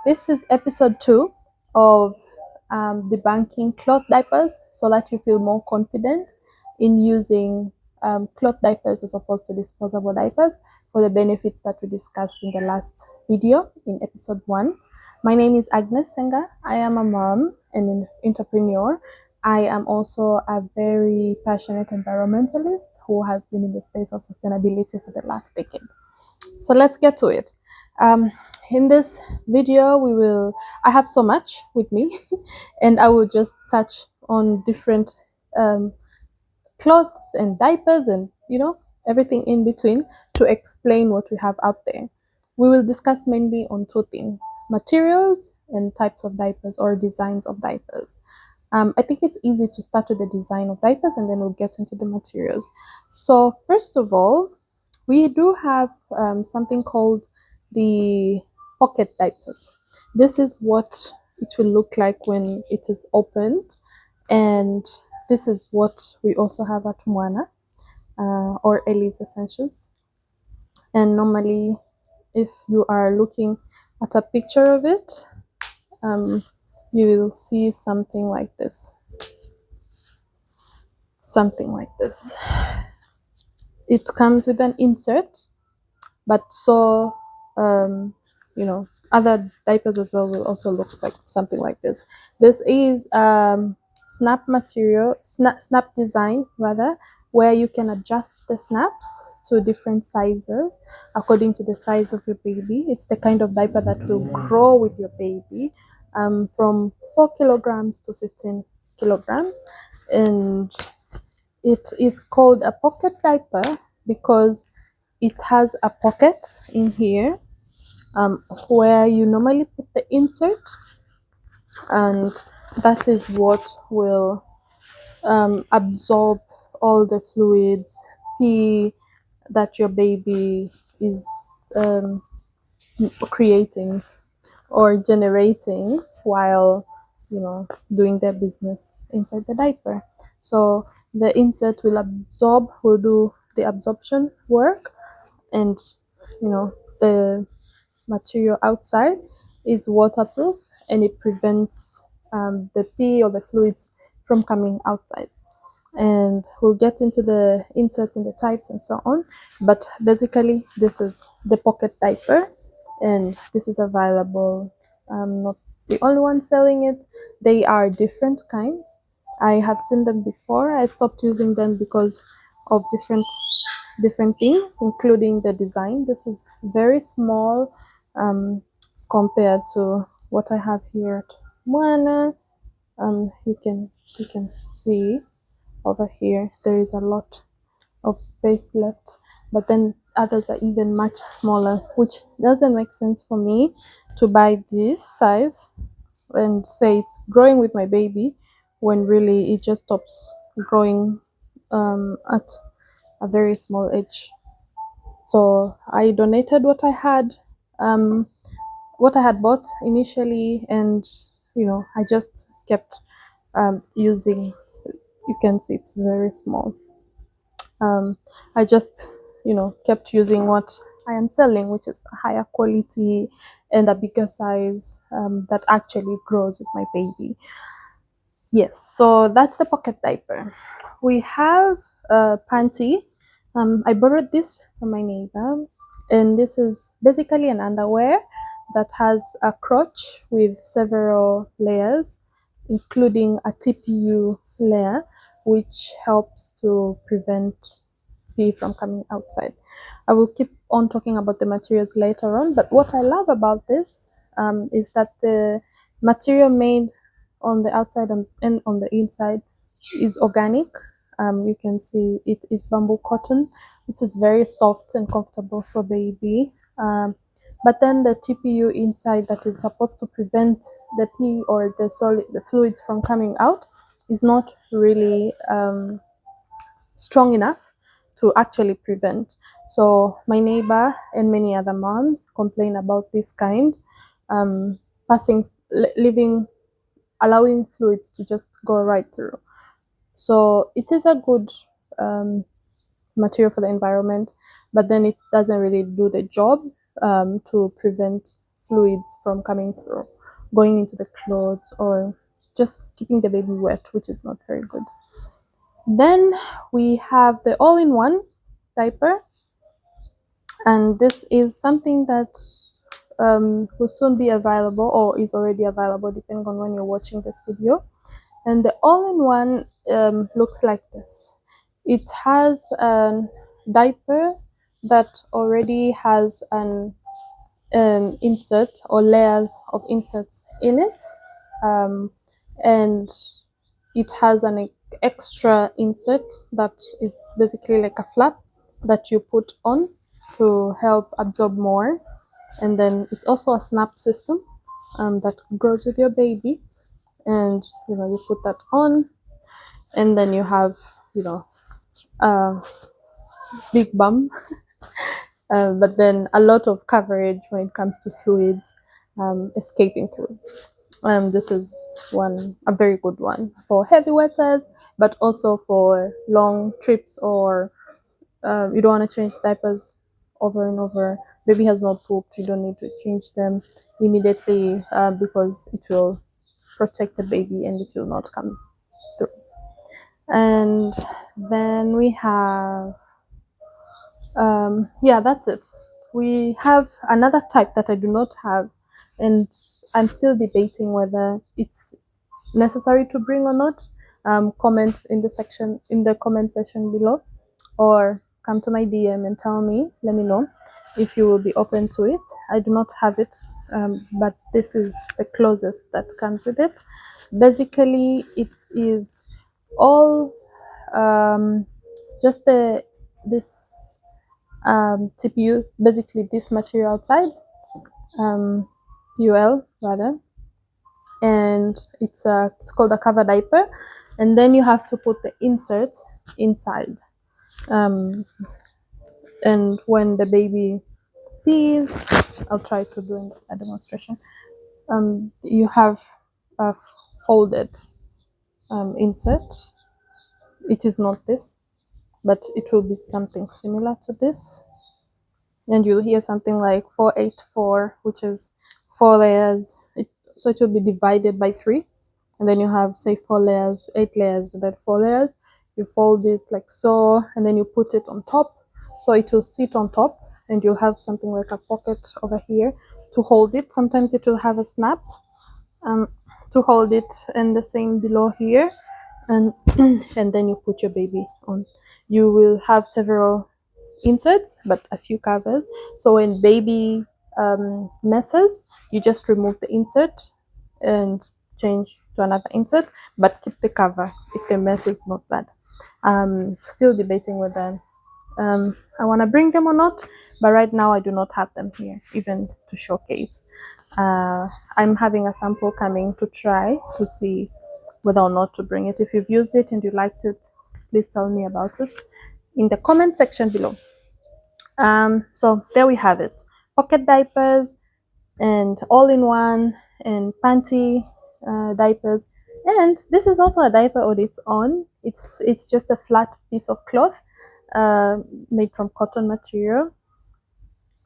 This is episode 2 of debunking cloth diapers so that you feel more confident in using cloth diapers as opposed to disposable diapers for the benefits that we discussed in the last video in episode 1. My name is Agnes Senga. I am a mom and an entrepreneur. I am also a very passionate environmentalist who has been in the space of sustainability for the last decade. So let's get to it. In this video, I have so much with me and I will just touch on different clothes and diapers and, everything in between to explain what we have out there. We will discuss mainly on two things: materials and types of diapers or designs of diapers. I think it's easy to start with the design of diapers and then we'll get into the materials. So first of all, we do have something called the pocket diapers. This is what it will look like when it is opened, and this is what we also have at Mwana or Ellie's Essentials. And normally, if you are looking at a picture of it, you will see something like this. Something like this. It comes with an insert, but so other diapers as well will also look like something like this. This is snap material, snap design rather, where you can adjust the snaps to different sizes according to the size of your baby. It's the kind of diaper that will grow with your baby, from 4 kilograms to 15 kilograms. And it is called a pocket diaper because it has a pocket in here where you normally put the insert, and that is what will absorb all the fluids, pee, that your baby is creating or generating while doing their business inside the diaper. So the insert will do the absorption work, and the material outside is waterproof and it prevents the pee or the fluids from coming outside. And we'll get into the inserts and the types and so on, but basically this is the pocket diaper, and this is available. Not the only one selling it. They are different kinds. I have seen them before. I stopped using them because of different things, including the design. This is very small compared to what I have here at Mwana. You can see over here there is a lot of space left, but then others are even much smaller, which doesn't make sense for me to buy this size and say it's growing with my baby when really it just stops growing at a very small age. So I donated what I had bought initially, and I just kept using. You can see it's very small. I just kept using what I am selling, which is a higher quality and a bigger size that actually grows with my baby. Yes, so that's the pocket diaper. We have a panty. I borrowed this from my neighbor, and this is basically an underwear that has a crotch with several layers, including a TPU layer, which helps to prevent pee from coming outside. I will keep on talking about the materials later on, but what I love about this is that the material made on the outside and on the inside is organic. You can see it is bamboo cotton. It is very soft and comfortable for baby. But then the TPU inside that is supposed to prevent the pee or the fluids from coming out is not really strong enough to actually prevent. So my neighbor and many other moms complain about this kind, allowing fluids to just go right through. So it is a good material for the environment, but then it doesn't really do the job to prevent fluids from coming through, going into the clothes, or just keeping the baby wet, which is not very good. Then we have the all-in-one diaper, and this is something that will soon be available, or is already available depending on when you're watching this video. And the all-in-one looks like this. It has a diaper that already has an insert or layers of inserts in it, and it has an extra insert that is basically like a flap that you put on to help absorb more. And then it's also a snap system that grows with your baby, and you put that on, and then you have a big bum but then a lot of coverage when it comes to fluids escaping through. This is a very good one for heavy wetters, but also for long trips, or you don't want to change diapers over and over. Baby has not pooped, you don't need to change them immediately because it will protect the baby and it will not come through. And then we have yeah, that's it. We have another type that I do not have, and I'm still debating whether it's necessary to bring or not. Comment in the comment section below, or come to my DM and let me know if you will be open to it. I do not have it, but this is the closest that comes with it. Basically, it is all just this TPU, basically this material outside, UL rather, and it's called a cover diaper, and then you have to put the inserts inside, and when the baby pees, I'll try to do a demonstration. You have a folded insert. It is not this, but it will be something similar to this, and you'll hear something like 484, which is 4 layers. So it will be divided by 3, and then you have, say, 4 layers, 8 layers, and then 4 layers. You fold it like so, and then you put it on top, so it will sit on top, and you'll have something like a pocket over here to hold it. Sometimes it will have a snap to hold it, and the same below here, and and then you put your baby on. You will have several inserts but a few covers, so when baby messes, you just remove the insert and change to another insert, but keep the cover if the mess is not bad. Still debating whether I want to bring them or not, but right now I do not have them here even to showcase. I'm having a sample coming to try to see whether or not to bring it. If you've used it and you liked it, please tell me about it in the comment section below. So there we have it, pocket diapers and all-in-one and panty diapers. And this is also a diaper on its own. It's just a flat piece of cloth made from cotton material.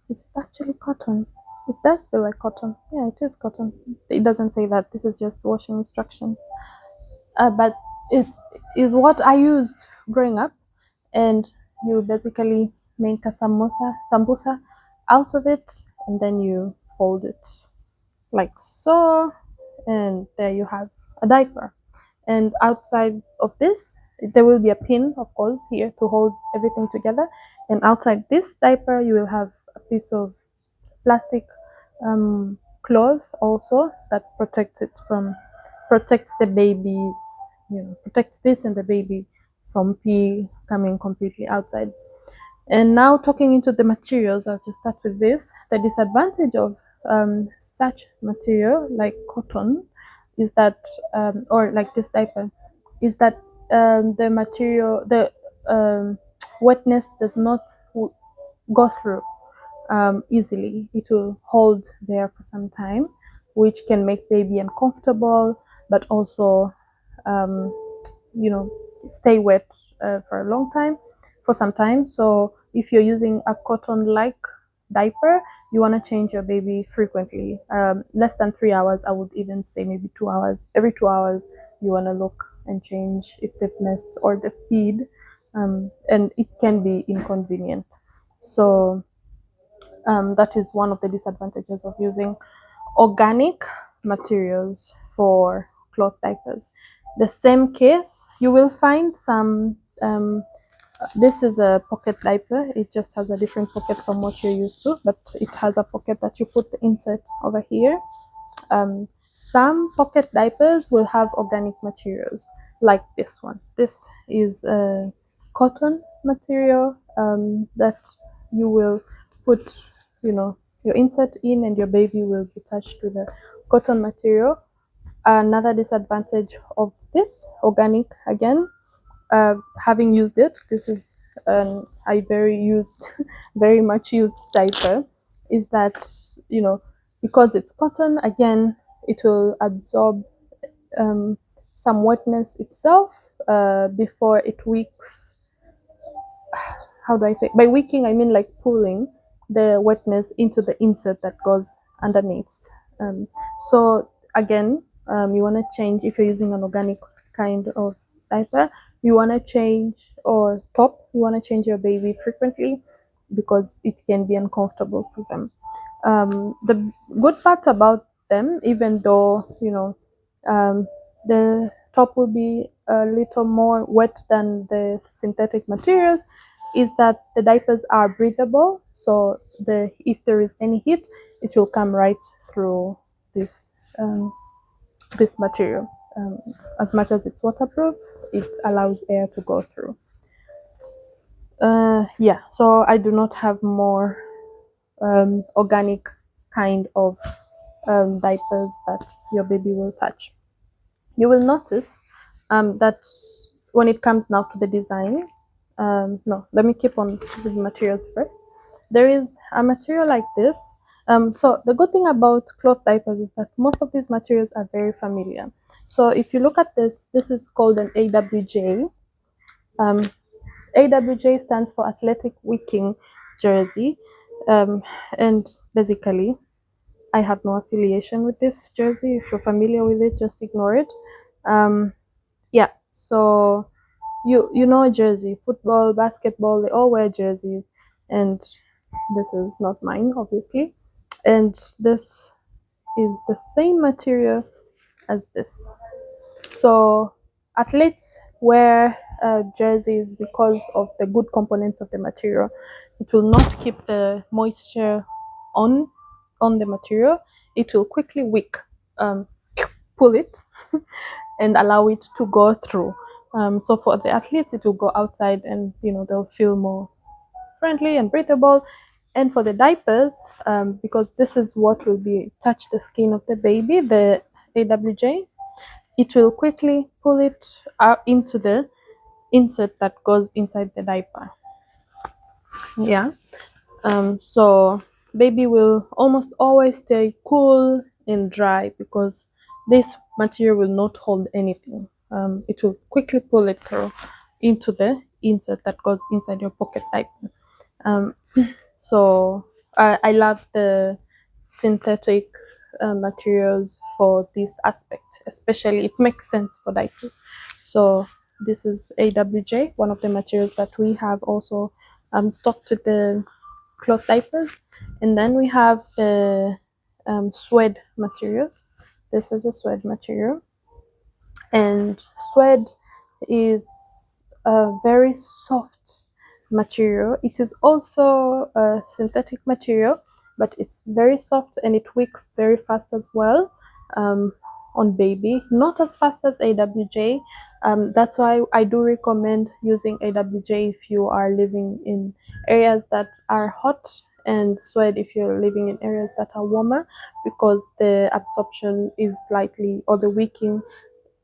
Is it actually cotton? It does feel like cotton. Yeah, it is cotton. It doesn't say that. This is just washing instruction. But it is what I used growing up, and you basically make a sambusa out of it, and then you fold it like so, and there you have a diaper. And outside of this, there will be a pin, of course, here to hold everything together, and outside this diaper you will have a piece of plastic cloth also that protects the baby's, protects this and the baby from pee coming completely outside. And now, talking into the materials, I'll just start with this. The disadvantage of such material like cotton is that, or like this diaper, is that the material, the wetness does not go through easily. It will hold there for some time, which can make baby uncomfortable, but also stay wet for some time. So if you're using a cotton like diaper, you want to change your baby frequently, less than 3 hours. I would even say maybe 2 hours. Every 2 hours you want to look and change if they've messed or they feed, and it can be inconvenient. So that is one of the disadvantages of using organic materials for cloth diapers. The same case, you will find some, this is a pocket diaper. It just has a different pocket from what you're used to, but it has a pocket that you put the insert over here. Some pocket diapers will have organic materials like this one. This is a cotton material that you will put, your insert in, and your baby will be touched with the cotton material. Another disadvantage of this organic, again, having used it, this is I very much used diaper, is that because it's cotton, again, it will absorb some wetness itself before it wicks. How do I say? By wicking, I mean like pulling the wetness into the insert that goes underneath. So again, you want to change, if you're using an organic kind of diaper, you want to change, or top, you want to change your baby frequently because it can be uncomfortable for them. The good part about them, even though the top will be a little more wet than the synthetic materials, is that the diapers are breathable. So if there is any heat, it will come right through this this material. As much as it's waterproof, it allows air to go through. Yeah, so I do not have more organic kind of diapers that your baby will touch. You will notice that when it comes now to the design, no, let me keep on the materials first. There is a material like this. So the good thing about cloth diapers is that most of these materials are very familiar. So if you look at this, this is called an AWJ. AWJ stands for Athletic Wicking Jersey. And basically, I have no affiliation with this jersey. If you're familiar with it, just ignore it. Yeah, so you know jersey, football, basketball, they all wear jerseys, and this is not mine, obviously. And this is the same material as this. So athletes wear jerseys because of the good components of the material. It will not keep the moisture on the material. It will quickly wick, pull it and allow it to go through. So for the athletes, it will go outside, and they'll feel more friendly and breathable. And for the diapers, because this is what will be touch the skin of the baby, the AWJ, it will quickly pull it out into the insert that goes inside the diaper. Yeah. So baby will almost always stay cool and dry because this material will not hold anything. It will quickly pull it through into the insert that goes inside your pocket diaper. So I love the synthetic materials for this aspect, especially it makes sense for diapers. So this is AWJ, one of the materials that we have also stocked with the cloth diapers. And then we have the suede materials. This is a suede material, and suede is a very soft material. It is also a synthetic material, but it's very soft and it wicks very fast as well on baby, not as fast as AWJ. That's why I do recommend using AWJ if you are living in areas that are hot, and suede if you're living in areas that are warmer, because the absorption is likely, or the wicking,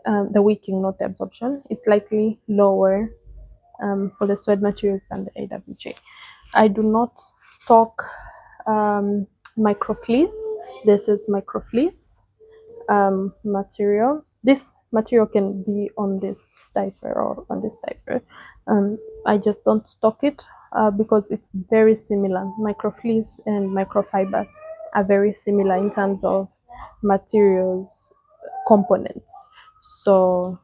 not the absorption, it's likely lower for the suede materials than the AWJ. I do not stock microfleece. This is microfleece material. This material can be on this diaper or on this diaper. I just don't stock it because it's very similar. Microfleece and microfiber are very similar in terms of materials, components. So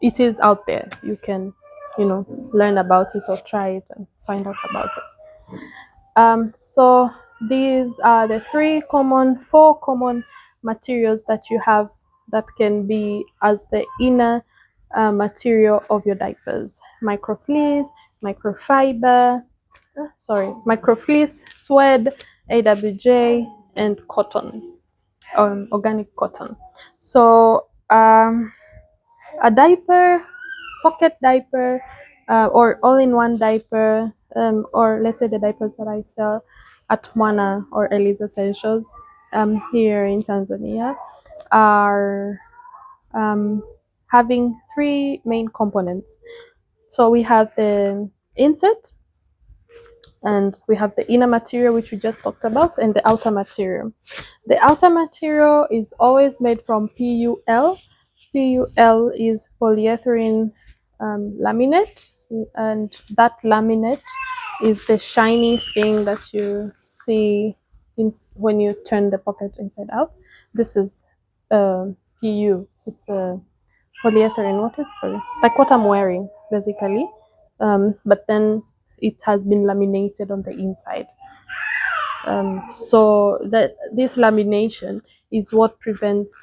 it is out there. You can, learn about it or try it and find out about it. So these are the four common materials that you have that can be as the inner material of your diapers: microfleece, microfiber, microfleece, suede, AWJ, and cotton, organic cotton. So a diaper, pocket diaper, or all-in-one diaper, or let's say the diapers that I sell at Mwana or Ellie's Essentials here in Tanzania, are having three main components. So we have the insert, and we have the inner material, which we just talked about, and the outer material. The outer material is always made from PUL. PUL is polyethylene laminate, and that laminate is the shiny thing that you see when you turn the pocket inside out. This is PU. It's a polyethylene. What is it? Like what I'm wearing, basically. But then it has been laminated on the inside. So that this lamination is what prevents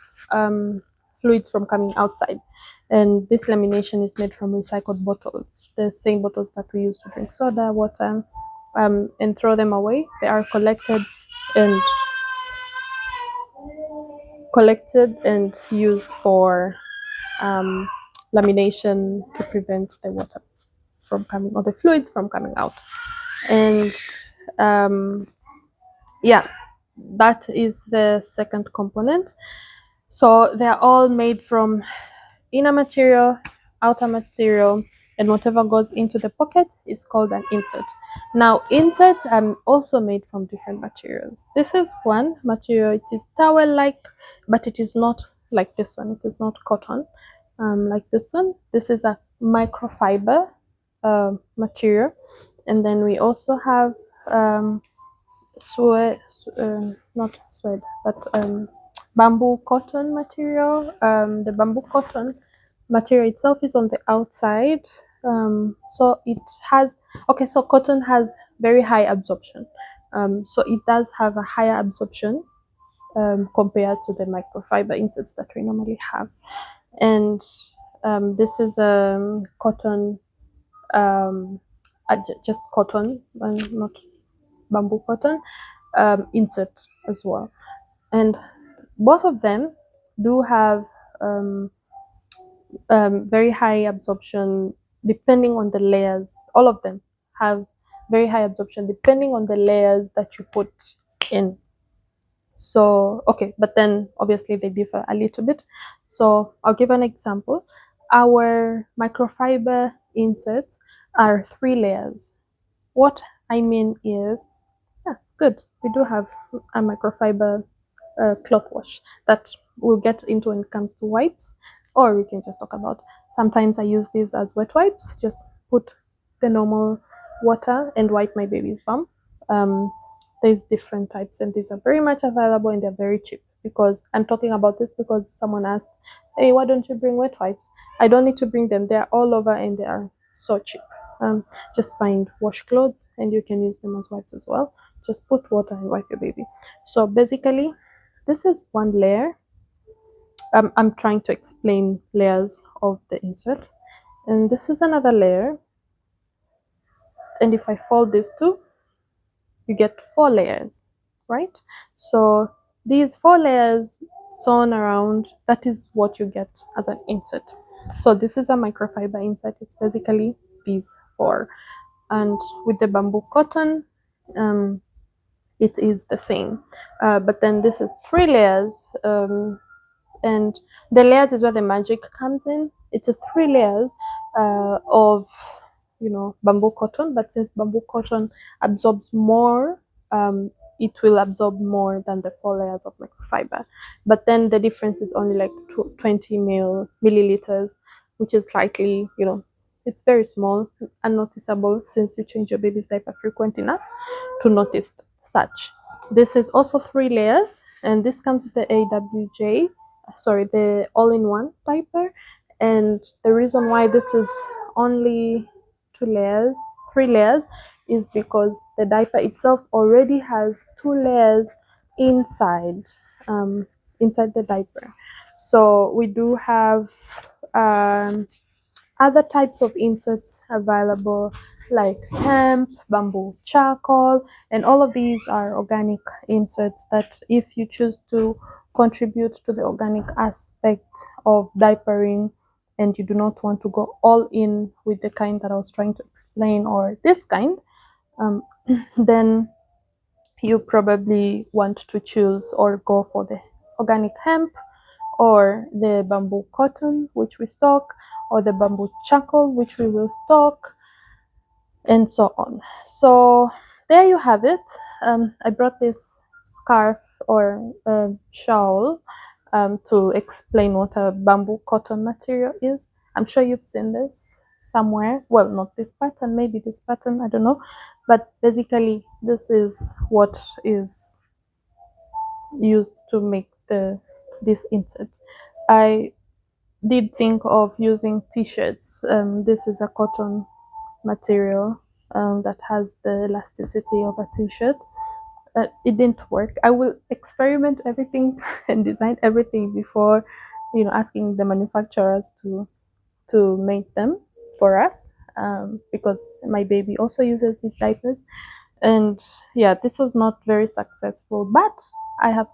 fluids from coming outside. And this lamination is made from recycled bottles, the same bottles that we use to drink soda, water, and throw them away. They are and collected and used for lamination to prevent the water from coming, or the fluids from coming out. And yeah, that is the second component. So they're all made from inner material, outer material, and whatever goes into the pocket is called an insert. Now, inserts are also made from different materials. This is one material. It is towel-like, but it is not like this one. It is not cotton like this one. This is a microfiber material. And then we also have suede, not suede, but bamboo cotton material. The bamboo cotton material itself is on the outside. So it has, okay, so cotton has very high absorption. So it does have a higher absorption compared to the microfiber inserts that we normally have. And this is cotton, just cotton, not bamboo cotton insert as well. And both of them do have very high absorption depending on the layers. All of them have very high absorption depending on the layers that you put in. So, okay, but then obviously they differ a little bit. So I'll give an example. Our microfiber inserts are 3 layers. What I mean is, yeah, good. We do have a microfiber cloth wash that we'll get into when it comes to wipes, or we can just talk about. Sometimes I use these as wet wipes, just put the normal water and wipe my baby's bum. There's different types, and these are very much available, and they're very cheap. Because I'm talking about this because someone asked, hey, why don't you bring wet wipes? I don't need to bring them. They're all over and they are so cheap. Just find washcloths and you can use them as wipes as well. Just put water and wipe your baby. So basically, this is one layer. I'm trying to explain layers of the insert. And this is another layer. And if I fold these two, you get 4 layers, right? So these 4 layers sewn around, that is what you get as an insert. So this is a microfiber insert. It's basically these 4. And with the bamboo cotton, it is the same. But then this is 3 layers. And the layers is where the magic comes in. It is 3 layers of bamboo cotton, but since bamboo cotton absorbs more, it will absorb more than the 4 layers of microfiber. But then the difference is only like 20 milliliters, which is slightly it's very small, unnoticeable, since you change your baby's diaper frequent enough to notice such. This is also 3 layers, and this comes with the AWJ, sorry, the all-in-one diaper. And the reason why this is only 2 layers, 3 layers, is because the diaper itself already has 2 layers inside, um, inside the diaper. So we do have other types of inserts available, like hemp, bamboo charcoal, and all of these are organic inserts that, if you choose to contribute to the organic aspect of diapering and you do not want to go all in with the kind that I was trying to explain, or this kind, then you probably want to choose or go for the organic hemp, or the bamboo cotton, which we stock, or the bamboo charcoal, which we will stock, and so on. So there you have it. I brought this scarf or shawl to explain what a bamboo cotton material is. I'm sure you've seen this somewhere. Well, not this pattern, maybe this pattern, I don't know. But basically, this is what is used to make this insert. I did think of using t-shirts. This is a cotton material that has the elasticity of a t-shirt. It didn't work. I will experiment everything and design everything before, asking the manufacturers to make them for us, because my baby also uses these diapers. And yeah, this was not very successful, but I have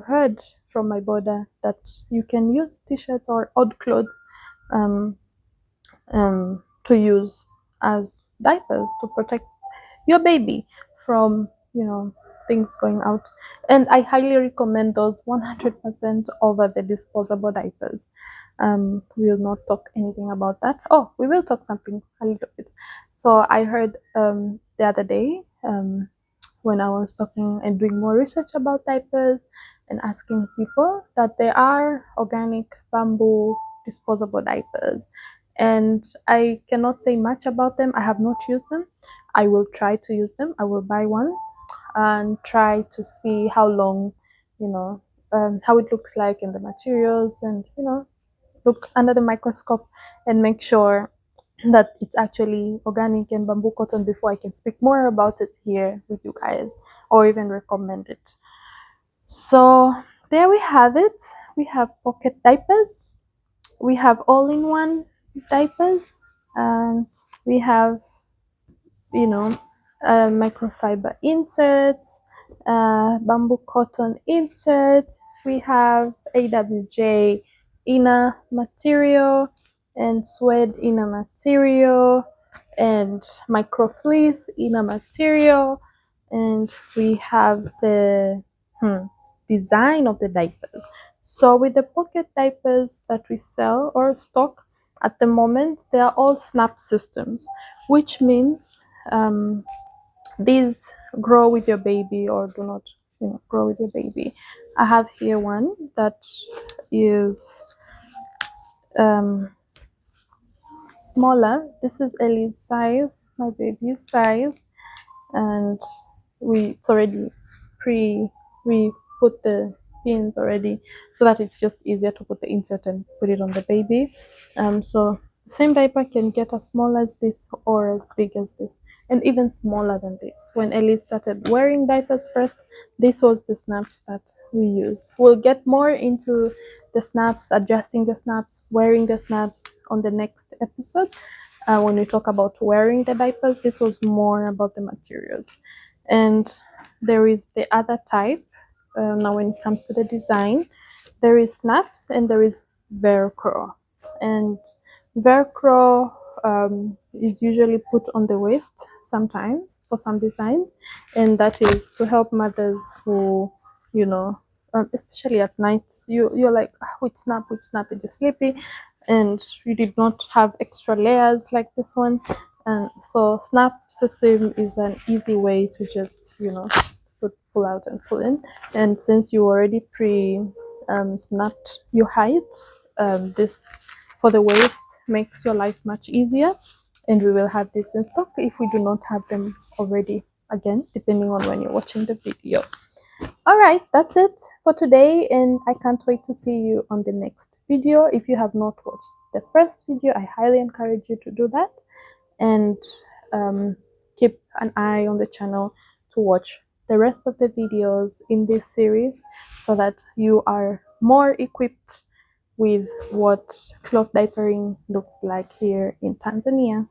heard from my border that you can use t-shirts or odd clothes to use as diapers to protect your baby from things going out. And I highly recommend those 100% over the disposable diapers. We will not talk anything about that. Oh, we will talk something a little bit. So I heard the other day, when I was talking and doing more research about diapers and asking people, that there are organic bamboo disposable diapers. And I cannot say much about them. I have not used them. I will try to use them. I will buy one and try to see how long, how it looks like in the materials, and, look under the microscope and make sure that it's actually organic and bamboo cotton before I can speak more about it here with you guys, or even recommend it. So there we have it. We have pocket diapers. We have all-in-one diapers. And we have, microfiber inserts, bamboo cotton inserts. We have AWJ inner material and suede inner material and microfleece inner material. And we have the design of the diapers. So with the pocket diapers that we sell or stock at the moment, they are all snap systems, which means these grow with your baby or do not grow with your baby. I have here one that is smaller. This is Ellie's size, my baby's size, and it's already we put the pins already, so that it's just easier to put the insert and put it on the baby. So the same diaper can get as small as this or as big as this, and even smaller than this. When Ellie started wearing diapers first, this was the snaps that we used. We'll get more into the snaps, adjusting the snaps, wearing the snaps on the next episode. When we talk about wearing the diapers, this was more about the materials. And there is the other type. Now when it comes to the design, there is snaps and there is Velcro. And Velcro is usually put on the waist sometimes for some designs, and that is to help mothers who, especially at night, you're like, which snap, and you're sleepy, and you did not have extra layers like this one. And so snap system is an easy way to just pull out and pull in. And since you already snapped your height, this for the waist, makes your life much easier, and we will have this in stock if we do not have them already, again depending on when you're watching the video. All right, that's it for today, and I can't wait to see you on the next video. If you have not watched the first video, I highly encourage you to do that, and keep an eye on the channel to watch the rest of the videos in this series so that you are more equipped with what cloth diapering looks like here in Tanzania.